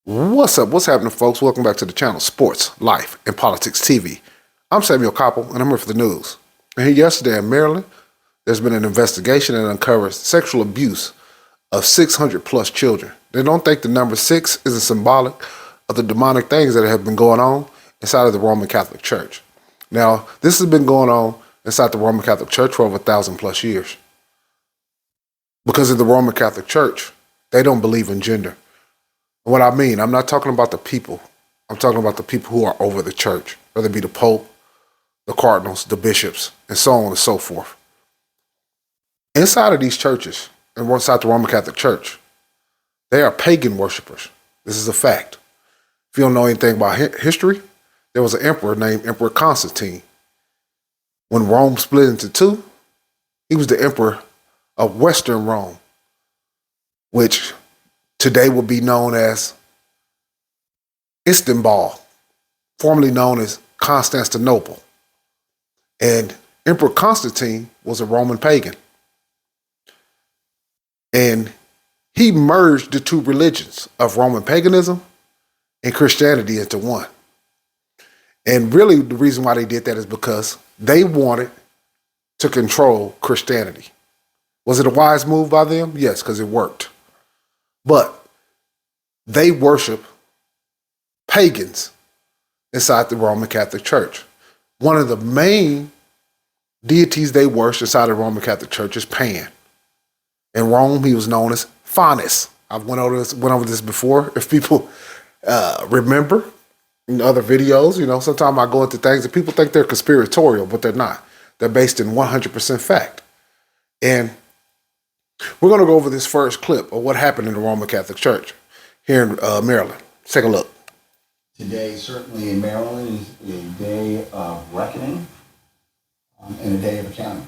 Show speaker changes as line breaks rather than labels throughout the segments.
What's up? What's happening, folks? Welcome back to the channel Sports, Life, and Politics TV. I'm Samuel Koppel, and I'm here for the news. And here yesterday in Maryland, there's been an investigation that uncovers sexual abuse of 600 plus children. They don't think the number 6 is a symbolic of the demonic things that have been going on inside of the Roman Catholic Church. Now, this has been going on inside the Roman Catholic Church for over 1,000 plus years. Because of the Roman Catholic Church, they don't believe in gender. What I mean, I'm not talking about the people. I'm talking about the people who are over the church, whether it be the Pope, the cardinals, the bishops, and so on and so forth. Inside of these churches, and inside the Roman Catholic Church, they are pagan worshipers. This is a fact. If you don't know anything about history, there was an emperor named Emperor Constantine. When Rome split into two, he was the emperor of Western Rome, which today will be known as Istanbul, formerly known as Constantinople. And Emperor Constantine was a Roman pagan. And he merged the two religions of Roman paganism and Christianity into one. And really the reason why they did that is because they wanted to control Christianity. Was it a wise move by them? Yes, because it worked. But they worship pagans inside the Roman Catholic Church. One of the main deities they worship inside the Roman Catholic Church is Pan. In Rome, he was known as Faunus. I've went over this before. If people remember in other videos, sometimes I go into things that people think they're conspiratorial, but they're not. They're based in 100% fact. And we're going to go over this first clip of what happened in the Roman Catholic Church here in Maryland. Let's take a look.
Today, certainly in Maryland, is a day of reckoning and a day of accounting.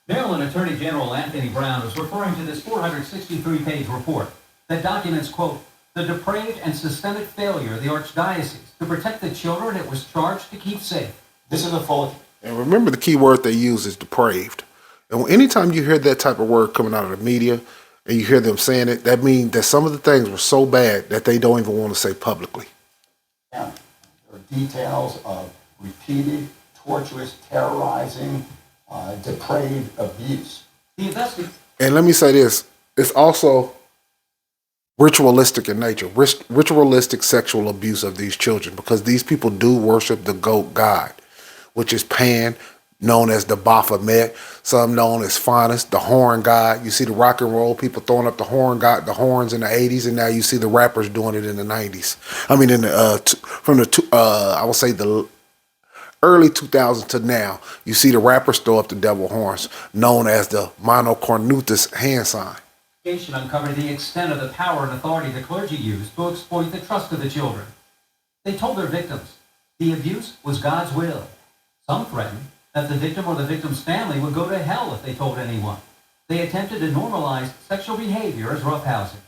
Maryland Attorney General Anthony Brown is referring to this 463-page report that documents, quote, the depraved and systemic failure of the Archdiocese to protect the children it was charged to keep safe.
This is a full...
And remember, the key word they use is depraved. And anytime you hear that type of word coming out of the media and you hear them saying it, that means that some of the things were so bad that they don't even want to say publicly.
Yeah. There are details of repeated, torturous, terrorizing, depraved abuse.
And let me say this, it's also ritualistic in nature, ritualistic sexual abuse of these children, because these people do worship the goat god, which is Pan, known as the Baphomet, some known as Faunus, the horn god. You see the rock and roll people throwing up the horns in the 80s, and now you see the rappers doing it in the 90s. I mean, I would say the early 2000s to now, you see the rappers throw up the devil horns, known as the monocornutus hand sign.
Uncovered the extent of the power and authority the clergy used to exploit the trust of the children. They told their victims the abuse was God's will. Some threatened that the victim or the victim's family would go to hell if they told anyone. They attempted to normalize sexual behavior as roughhousing.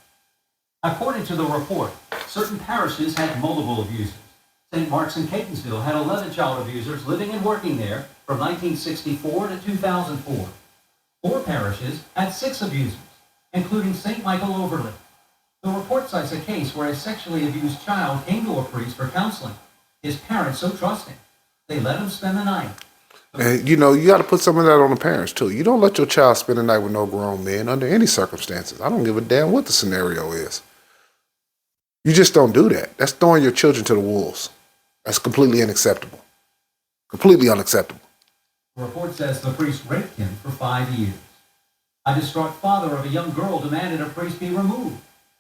According to the report, certain parishes had multiple abusers. St. Mark's in Catonsville had 11 child abusers living and working there from 1964 to 2004. 4 parishes had 6 abusers, including St. Michael Overley. The report cites a case where a sexually abused child came to a priest for counseling. His parents so trusting, they let him spend the night.
And you got to put some of that on the parents too. You don't let your child spend the night with no grown men under any circumstances. I don't give a damn what the scenario is. You just don't do that. That's throwing your children to the wolves. That's completely unacceptable. Completely unacceptable.
The report says the priest raped him for 5 years. A distraught father of a young girl demanded a priest be removed.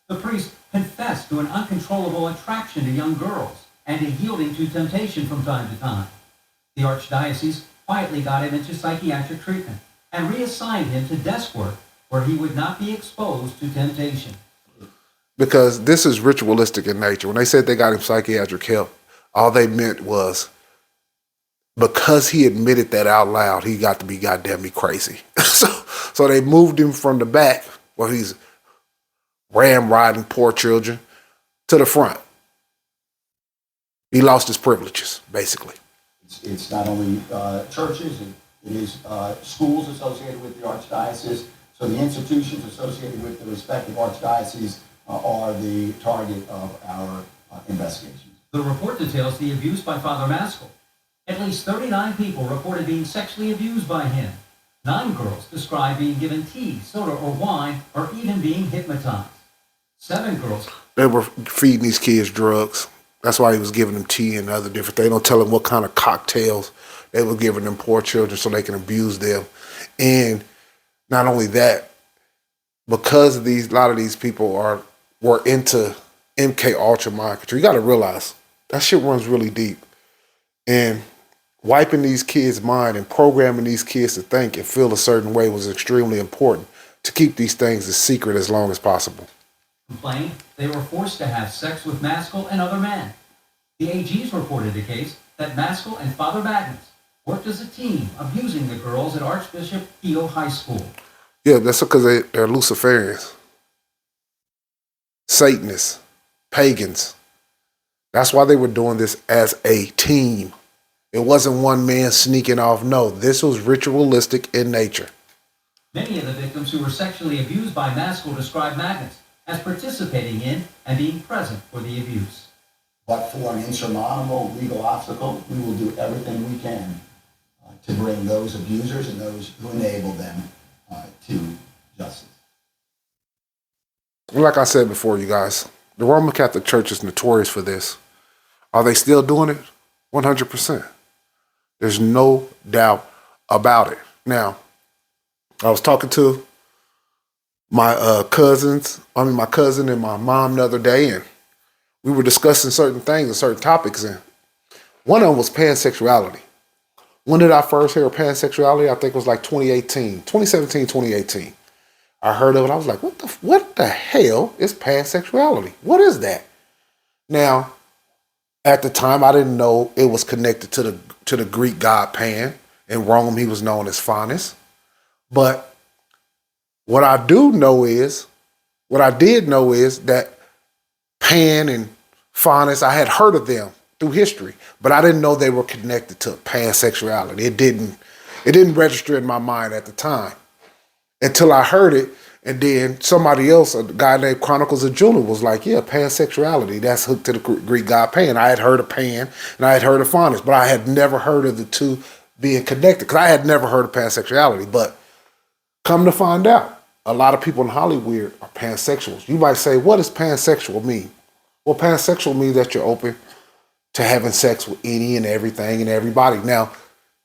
The priest confessed to an uncontrollable attraction to young girls and a yielding to temptation from time to time. The Archdiocese quietly got him into psychiatric treatment and reassigned him to desk work where he would not be exposed to temptation.
Because this is ritualistic in nature. When they said they got him psychiatric help, all they meant was because he admitted that out loud, he got to be goddamn me crazy. So they moved him from the back where he's ramrodding poor children to the front. He lost his privileges, basically.
It's not only churches, it is schools associated with the Archdiocese. So the institutions associated with the respective archdioceses are the target of our investigations.
The report details the abuse by Father Maskell. At least 39 people reported being sexually abused by him. 9 girls described being given tea, soda, or wine, or even being hypnotized. 7 girls.
They were feeding these kids drugs. That's why he was giving them tea and other different. They don't tell them what kind of cocktails they were giving them poor children so they can abuse them. And not only that, because a lot of these people were into MK Ultra mind control. You got to realize that shit runs really deep. And wiping these kids' mind and programming these kids to think and feel a certain way was extremely important to keep these things as secret as long as possible.
Complained they were forced to have sex with Maskell and other men. The AGs reported a case that Maskell and Father Magnus worked as a team abusing the girls at Archbishop Keogh High School.
Yeah, that's because they're Luciferians, Satanists, pagans. That's why they were doing this as a team. It wasn't one man sneaking off. No, this was ritualistic in nature.
Many of the victims who were sexually abused by Maskell described Magnus as participating in and being present for the abuse.
But for an insurmountable legal obstacle, we will do everything we can to bring those abusers and those who enable them to justice.
Like I said before, you guys, the Roman Catholic Church is notorious for this. Are they still doing it? 100%. There's no doubt about it. Now, I was talking to my cousin and my mom the other day, and we were discussing certain things and certain topics, and one of them was pansexuality. When did I first hear of pansexuality? I think it was like 2017, 2018. I heard of it. I was like, what the hell is pansexuality? What is that? Now, at the time, I didn't know it was connected to the Greek god Pan. In Rome, he was known as Faunus. But what I did know is that Pan and Faunus, I had heard of them through history, but I didn't know they were connected to pansexuality. It didn't register in my mind at the time until I heard it. And then somebody else, a guy named Chronicles of Juno, was like, yeah, pansexuality, that's hooked to the Greek god Pan. I had heard of Pan and I had heard of Faunus, but I had never heard of the two being connected because I had never heard of pansexuality. But come to find out, a lot of people in Hollywood are pansexuals. You might say, what does pansexual mean? Well, pansexual means that you're open to having sex with any and everything and everybody. Now,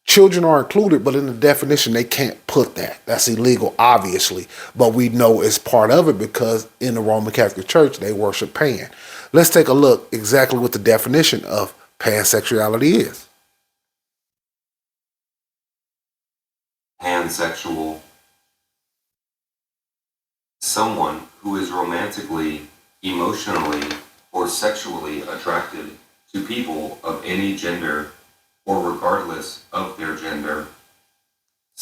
children are included, but in the definition, they can't put that. That's illegal, obviously. But we know it's part of it because in the Roman Catholic Church, they worship Pan. Let's take a look exactly what the definition of pansexuality is.
Pansexual. Someone who is romantically, emotionally, or sexually attracted to people of any gender or regardless of their gender.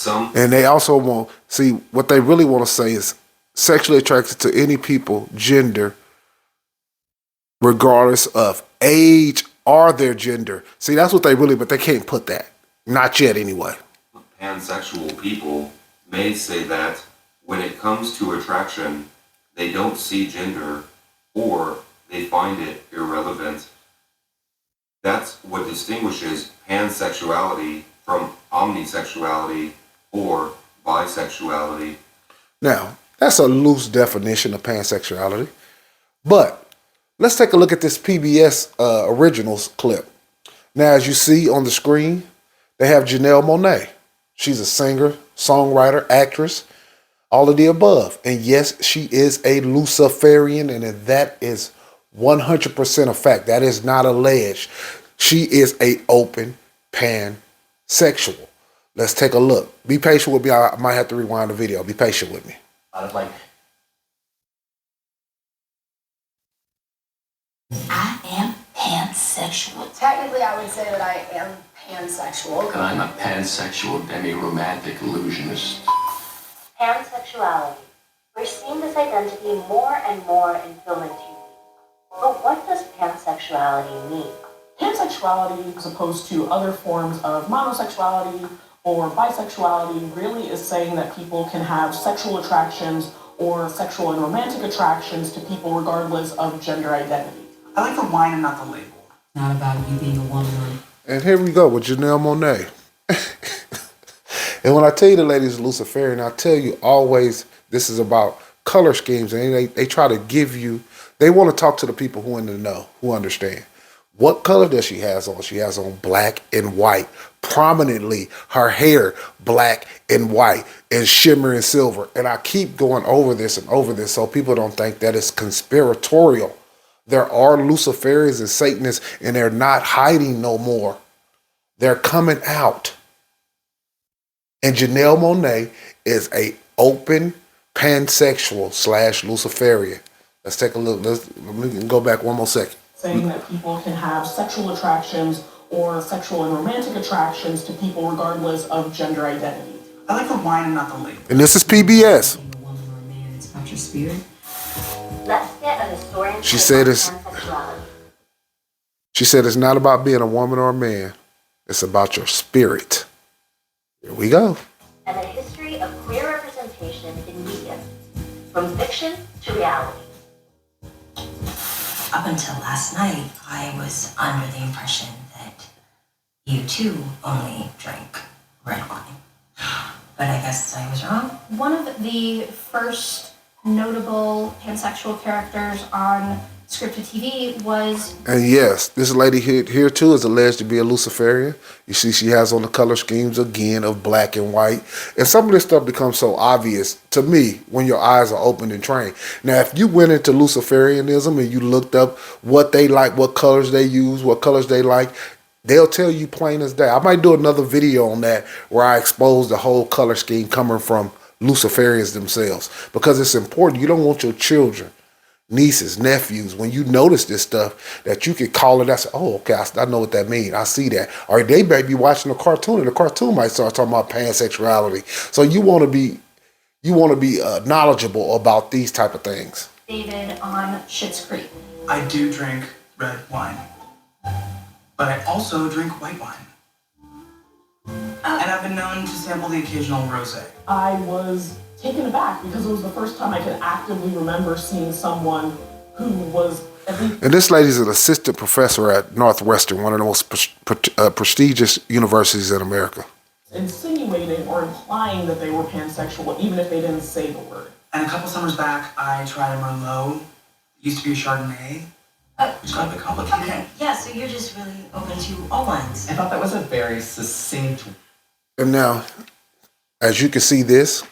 And
they also want, see, what they really want to say is sexually attracted to any people, gender, regardless of age or their gender. See, that's what they really, but they can't put that. Not yet, anyway.
Pansexual people may say that when it comes to attraction, they don't see gender or they find it irrelevant. That's what distinguishes pansexuality from omnisexuality or bisexuality.
Now, that's a loose definition of pansexuality, but let's take a look at this PBS Originals clip. Now, as you see on the screen, they have Janelle Monáe. She's a singer, songwriter, actress, all of the above. And yes, she is a Luciferian, and that is 100% a fact. That is not alleged. She is a open pansexual. Let's take a look. Be patient with me. I might have to rewind the video. Be patient with me.
I am pansexual.
Technically, I would say that I am pansexual.
And I'm a pansexual demi-romantic illusionist.
Pansexuality. We're seeing this identity more and more in film and TV. But what does pansexuality mean?
Pansexuality, as opposed to other forms of monosexuality or bisexuality, really is saying that people can have sexual attractions or sexual and romantic attractions to people regardless of gender identity.
I like the wine and not the label.
Not about you being a woman or...
And here we go with Janelle Monáe. And when I tell you the ladies Luciferian, I tell you always this is about color schemes. And they try to give you, they want to talk to the people who in the know, who understand. What color does she has on? She has on black and white. Prominently, her hair black and white and shimmer and silver. And I keep going over this and over this so people don't think that it's conspiratorial. There are Luciferians and Satanists, and they're not hiding no more. They're coming out. And Janelle Monáe is a open pansexual / Luciferian. Let's take a look. Let me go back one more second.
Saying that people can have sexual attractions or sexual and romantic attractions to people regardless of gender identity.
I like the wine and not the label.
And this is PBS.
Being a woman or a man, it's about your spirit.
Let's get a historian's
She
take
said
on
it's-
pansexuality.
She said it's not about being a woman or a man. It's about your spirit. Here we go.
And a history of queer representation in media, from fiction to reality.
Up until last night, I was under the impression that you too only drank red wine. But I guess I was wrong.
One of the first notable pansexual characters on scripted TV was...
And yes, this lady here too is alleged to be a Luciferian. You see she has on the color schemes again of black and white. And some of this stuff becomes so obvious to me when your eyes are open and trained. Now, if you went into Luciferianism and you looked up what they like, what colors they use, what colors they like, they'll tell you plain as day. I might do another video on that where I expose the whole color scheme coming from Luciferians themselves. Because it's important. You don't want your children, nieces, nephews, when you notice this stuff, that you can call it out and say, oh, okay, I know what that means. I see that. Or they may be watching a cartoon, and the cartoon might start talking about pansexuality. So you want to be knowledgeable about these type of things.
David on Schitt's Creek.
I do drink red wine, but I also drink white wine. And I've been known to sample the occasional rosé.
I was taken aback because it was the first time I could actively remember seeing someone who was at least...
And this lady's an assistant professor at Northwestern, one of the most prestigious universities in America.
insinuating or implying that they were pansexual, even if they didn't say the word.
And a couple summers back, I tried a Merlot. It used to be a Chardonnay. Which got a bit complicated.
Okay, yeah, so you're just really open to all wines.
I thought that was a very succinct.
And now, as you can see this,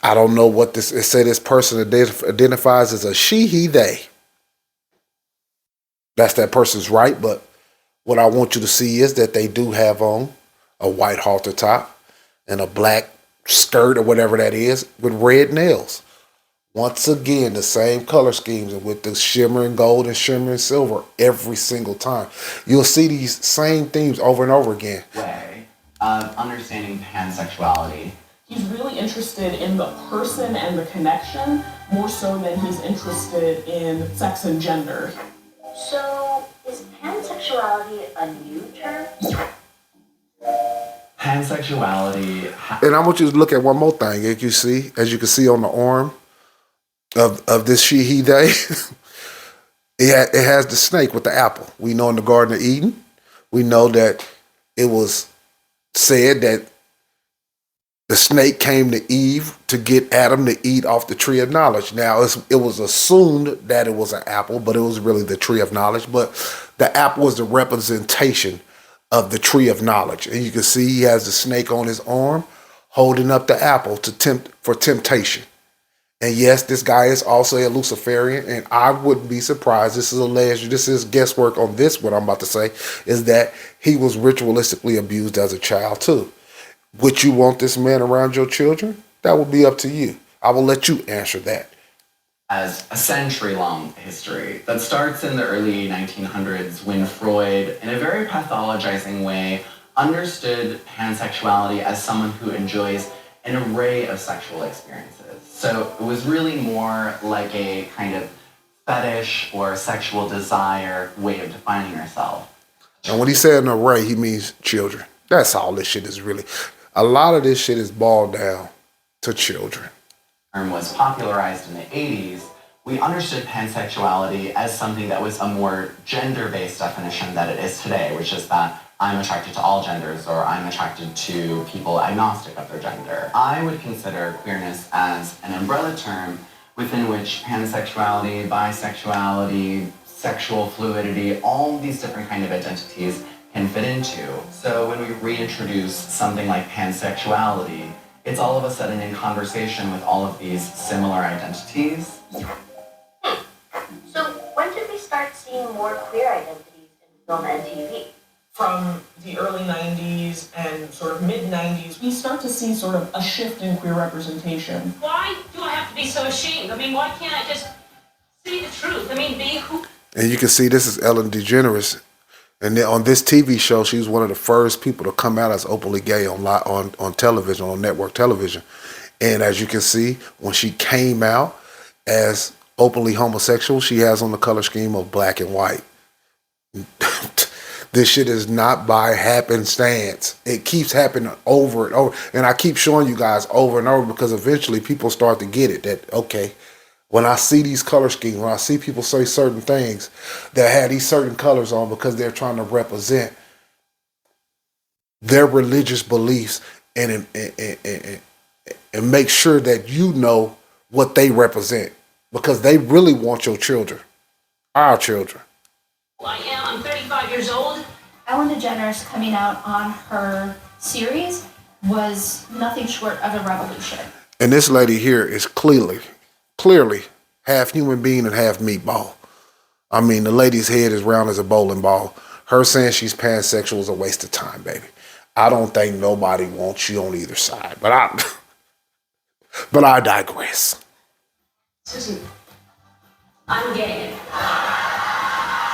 I don't know what this, it said this person identifies as a she, he, they. That's that person's right, but what I want you to see is that they do have on a white halter top and a black skirt or whatever that is with red nails. Once again, the same color schemes and with the shimmering gold and shimmering silver every single time. You'll see these same themes over and over again.
Way of understanding pansexuality.
He's really interested in the person and the connection more so than he's interested in sex and gender.
So, is pansexuality a new term?
Pansexuality.
And I want you to look at one more thing. As you can see on the arm of this she, he, they, it has the snake with the apple. We know in the Garden of Eden, we know that it was said that the snake came to Eve to get Adam to eat off the tree of knowledge. Now, it was assumed that it was an apple, but it was really the tree of knowledge. But the apple was the representation of the tree of knowledge. And you can see he has the snake on his arm holding up the apple for temptation. And yes, this guy is also a Luciferian, and I wouldn't be surprised. This is alleged. This is guesswork on this. What I'm about to say is that he was ritualistically abused as a child too. Would you want this man around your children? That would be up to you. I will let you answer that.
As a century-long history that starts in the early 1900s when Freud, in a very pathologizing way, understood pansexuality as someone who enjoys an array of sexual experiences. So it was really more like a kind of fetish or sexual desire way of defining yourself.
And when he said an array, he means children. That's all this shit is really. A lot of this shit is boiled down to children.
term was popularized in the 80s, we understood pansexuality as something that was a more gender-based definition that it is today, which is that I'm attracted to all genders or I'm attracted to people agnostic of their gender. I would consider queerness as an umbrella term within which pansexuality, bisexuality, sexual fluidity, all these different kind of identities can fit into. So when we reintroduce something like pansexuality, it's all of a sudden in conversation with all of these similar identities.
So when did we start seeing more queer identities in film and TV?
From the early 90s and sort of mid-90s, we start to see sort of a shift in queer representation.
Why do I have to be so ashamed? I mean, why can't I just see the truth? I mean, be who...
And you can see this is Ellen DeGeneres. And then on this TV show, she was one of the first people to come out as openly gay on television, on network television. And as you can see, when she came out as openly homosexual, she has on the color scheme of black and white. This shit is not by happenstance. It keeps happening over and over. And I keep showing you guys over and over because eventually people start to get it that, okay, when I see these color schemes, when I see people say certain things that have these certain colors on because they're trying to represent their religious beliefs and make sure that you know what they represent because they really want your children, our children.
I am. I'm 35 years old.
Ellen DeGeneres coming out on her series was nothing short of a revolution.
And this lady here is clearly half human being and half meatball. I mean, the lady's head is round as a bowling ball. Her saying she's pansexual is a waste of time, baby. I don't think nobody wants you on either side, but I digress.
Susan, I'm gay.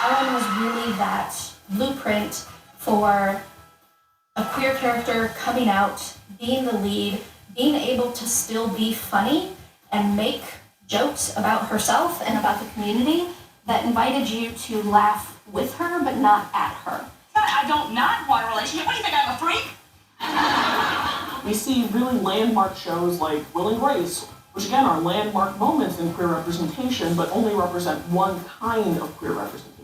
Ellen was really that blueprint for a queer character coming out, being the lead, being able to still be funny and make jokes about herself and about the community that invited you to laugh with her but not at her.
I don't not want a relationship. What do you think, I'm a freak?
We see really landmark shows like Will and Grace, which again are landmark moments in queer representation, but only represent one kind of queer representation.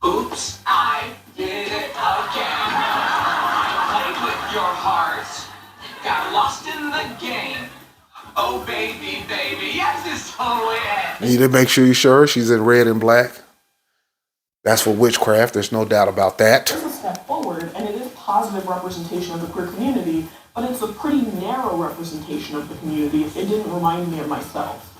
Oops, I did it again. I played with your heart. Got lost in the game. Oh, baby, yes, it's totally it.
You need to make sure you're sure she's in red and black. That's for witchcraft. There's no doubt about that.
It's a step forward, and it is positive representation of the queer community, but it's a pretty narrow representation of the community. It didn't remind me of myself.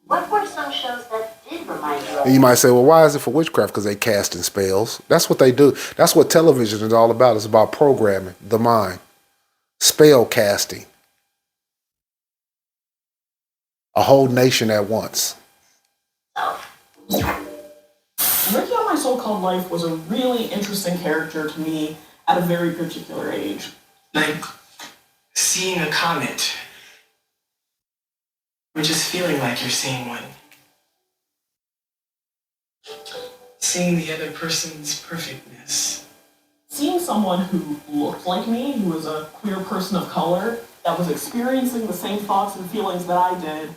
What were some shows that did remind you of?
And you might say, well, why is it for witchcraft? Because they casting spells. That's what they do. That's what television is all about. It's about programming the mind. Spell casting. A whole nation at once.
Ricky on My So-Called Life was a really interesting character to me at a very particular age.
Like seeing a comet, or just feeling like you're seeing one. Seeing the other person's perfectness.
Seeing someone who looked like me, who was a queer person of color, that was experiencing the same thoughts and feelings that I did,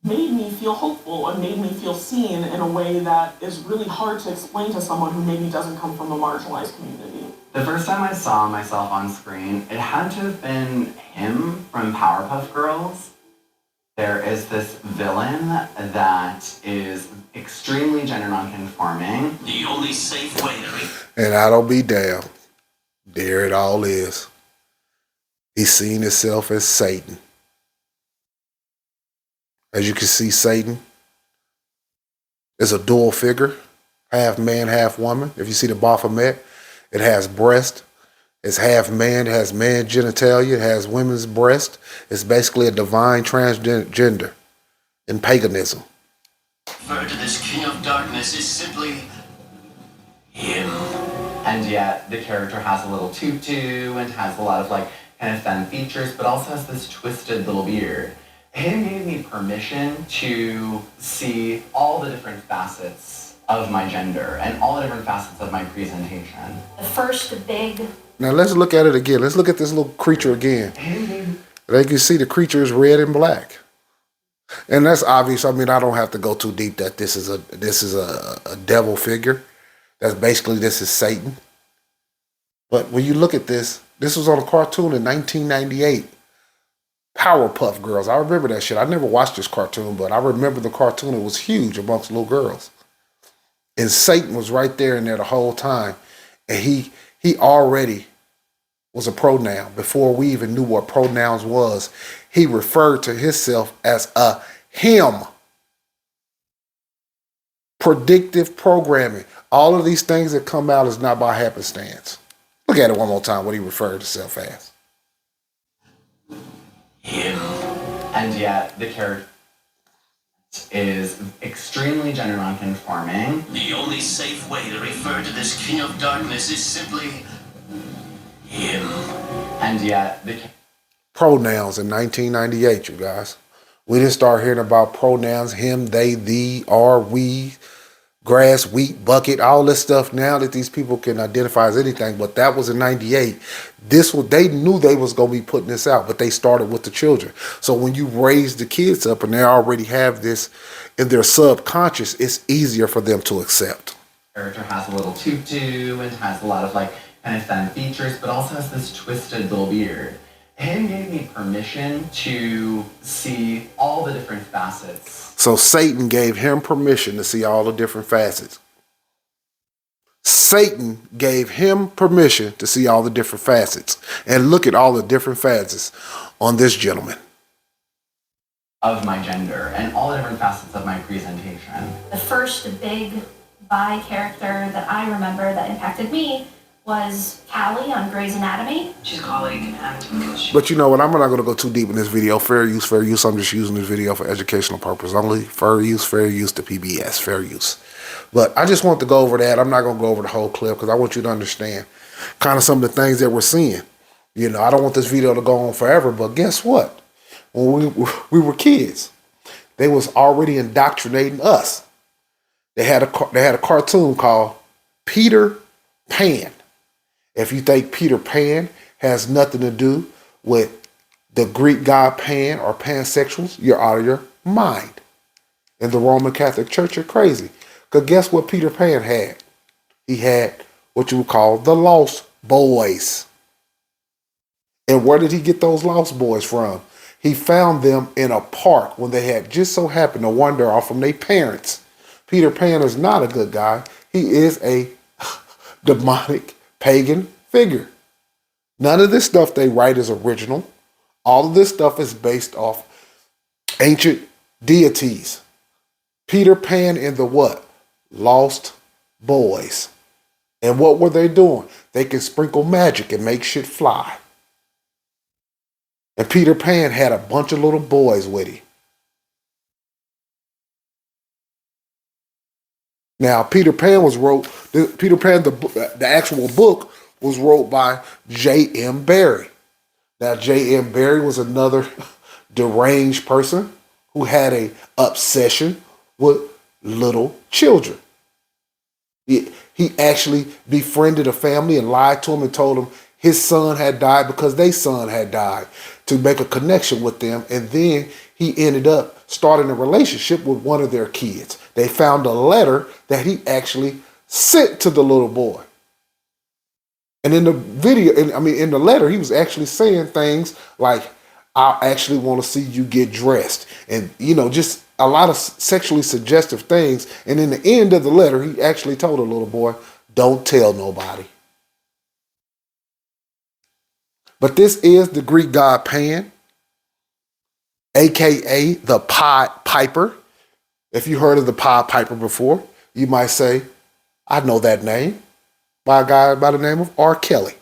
made me feel hopeful and made me feel seen in a way that is really hard to explain to someone who maybe doesn't come from a marginalized community.
The first time I saw myself on screen, it had to have been him from Powerpuff Girls. There is this villain that is extremely gender nonconforming.
The only safe way to be.
And I don't be damned. There it all is. He's seen himself as Satan. As you can see, Satan is a dual figure, half man, half woman. If you see the Baphomet, it has breast. It's half man, it has man genitalia, it has women's breast. It's basically a divine transgender in paganism.
Refer to this king of darkness is simply him.
And yet the character has a little tutu and has a lot of like kind of femme features, but also has this twisted little beard. It gave me permission to see all the different facets of my gender and all the different facets of my presentation.
The first big...
Now let's look at it again. Let's look at this little creature again. They can see the creature is red and black. And that's obvious. I mean, I don't have to go too deep that this is a devil figure. That's basically, this is Satan. But when you look at this was on a cartoon in 1998. Powerpuff Girls. I remember that shit. I never watched this cartoon, but I remember the cartoon. It was huge amongst little girls. And Satan was right there in there the whole time. And he already was a pronoun. Before we even knew what pronouns was, he referred to himself as a him. Predictive programming. All of these things that come out is not by happenstance. Look at it one more time, what he referred to himself as.
Him. And yet, the character is extremely gender nonconforming.
The only safe way to refer to this king of darkness is simply him.
And yet, the
pronouns in 1998, you guys. We didn't start hearing about pronouns, him, they, thee, are, we, grass, wheat, bucket, all this stuff now that these people can identify as anything, but that was in 98. They knew they was going to be putting this out, but they started with the children. So when you raise the kids up and they already have this in their subconscious, it's easier for them to accept.
Character has a little tutu and has a lot of like kind of femme features, but also has this twisted little beard. Him gave me permission to see all the different facets.
So Satan gave him permission to see all the different facets. Satan gave him permission to see all the different facets. And look at all the different facets on this gentleman.
Of my gender and all the different facets of my presentation.
The first big bi character that I remember that impacted me was Callie on Grey's Anatomy.
She's a colleague and
but you know what? I'm not going to go too deep in this video. Fair use, fair use. I'm just using this video for educational purpose only. Fair use to PBS. Fair use. But I just want to go over that. I'm not going to go over the whole clip because I want you to understand kind of some of the things that we're seeing. You know, I don't want this video to go on forever, but guess what? When we were kids, they was already indoctrinating us. They had a cartoon called Peter Pan. If you think Peter Pan has nothing to do with the Greek god Pan or pansexuals, you're out of your mind. In the Roman Catholic Church, you're crazy. Because guess what Peter Pan had? He had what you would call the Lost Boys. And where did he get those Lost Boys from? He found them in a park when they had just so happened to wander off from their parents. Peter Pan is not a good guy. He is a demonic pagan figure. None of this stuff they write is original. All of this stuff is based off ancient deities. Peter Pan and the what? Lost Boys. And what were they doing? They could sprinkle magic and make shit fly. And Peter Pan had a bunch of little boys with him. Now, Peter Pan, the actual book was wrote by J.M. Barrie. Now, J.M. Barrie was another deranged person who had an obsession with little children. He actually befriended a family and lied to them and told them his son had died because their son had died to make a connection with them. And then he ended up starting a relationship with one of their kids. They found a letter that he actually sent to the little boy. And in the video, in the letter, he was actually saying things like, I actually want to see you get dressed. And, just a lot of sexually suggestive things. And in the end of the letter, he actually told the little boy, don't tell nobody. But this is the Greek god Pan, a.k.a. the Pied Piper. If you heard of the Pied Piper before, you might say, I know that name, by a guy by the name of R. Kelly.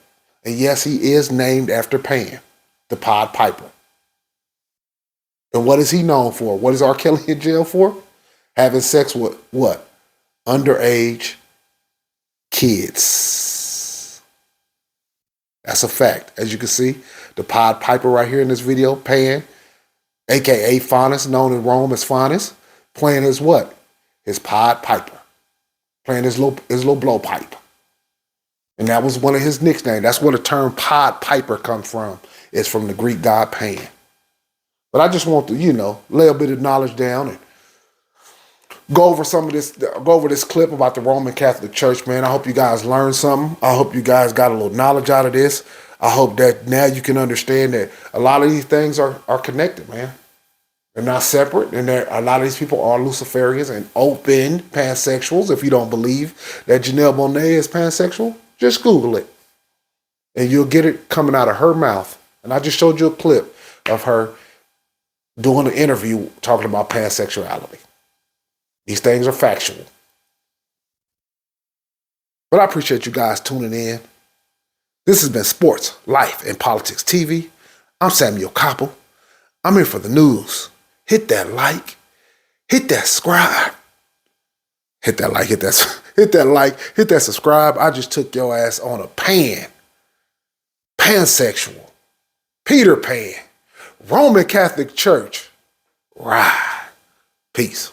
And yes, he is named after Pan, the Pied Piper. And what is he known for? What is R. Kelly in jail for? Having sex with what? Underage kids. That's a fact. As you can see, the Pied Piper right here in this video, Pan, a.k.a. Faunus, known in Rome as Faunus, playing his what? His Pied Piper. Playing his little blowpipe. And that was one of his nicknames. That's where the term Pied Piper comes from. is from the Greek god Pan. But I just want to, lay a bit of knowledge down and go over this clip about the Roman Catholic Church, man. I hope you guys learned something. I hope you guys got a little knowledge out of this. I hope that now you can understand that a lot of these things are connected, man. They're not separate, and a lot of these people are Luciferians and open pansexuals. If you don't believe that Janelle Monáe is pansexual, just Google it, and you'll get it coming out of her mouth. And I just showed you a clip of her doing an interview talking about pansexuality. These things are factual. But I appreciate you guys tuning in. This has been Sports, Life, and Politics TV. I'm Samuel Koppel. I'm here for the news. Hit that like. Hit that subscribe. Hit that like. Hit that subscribe. I just took your ass on a pansexual, Peter Pan, Roman Catholic Church. Right. Peace.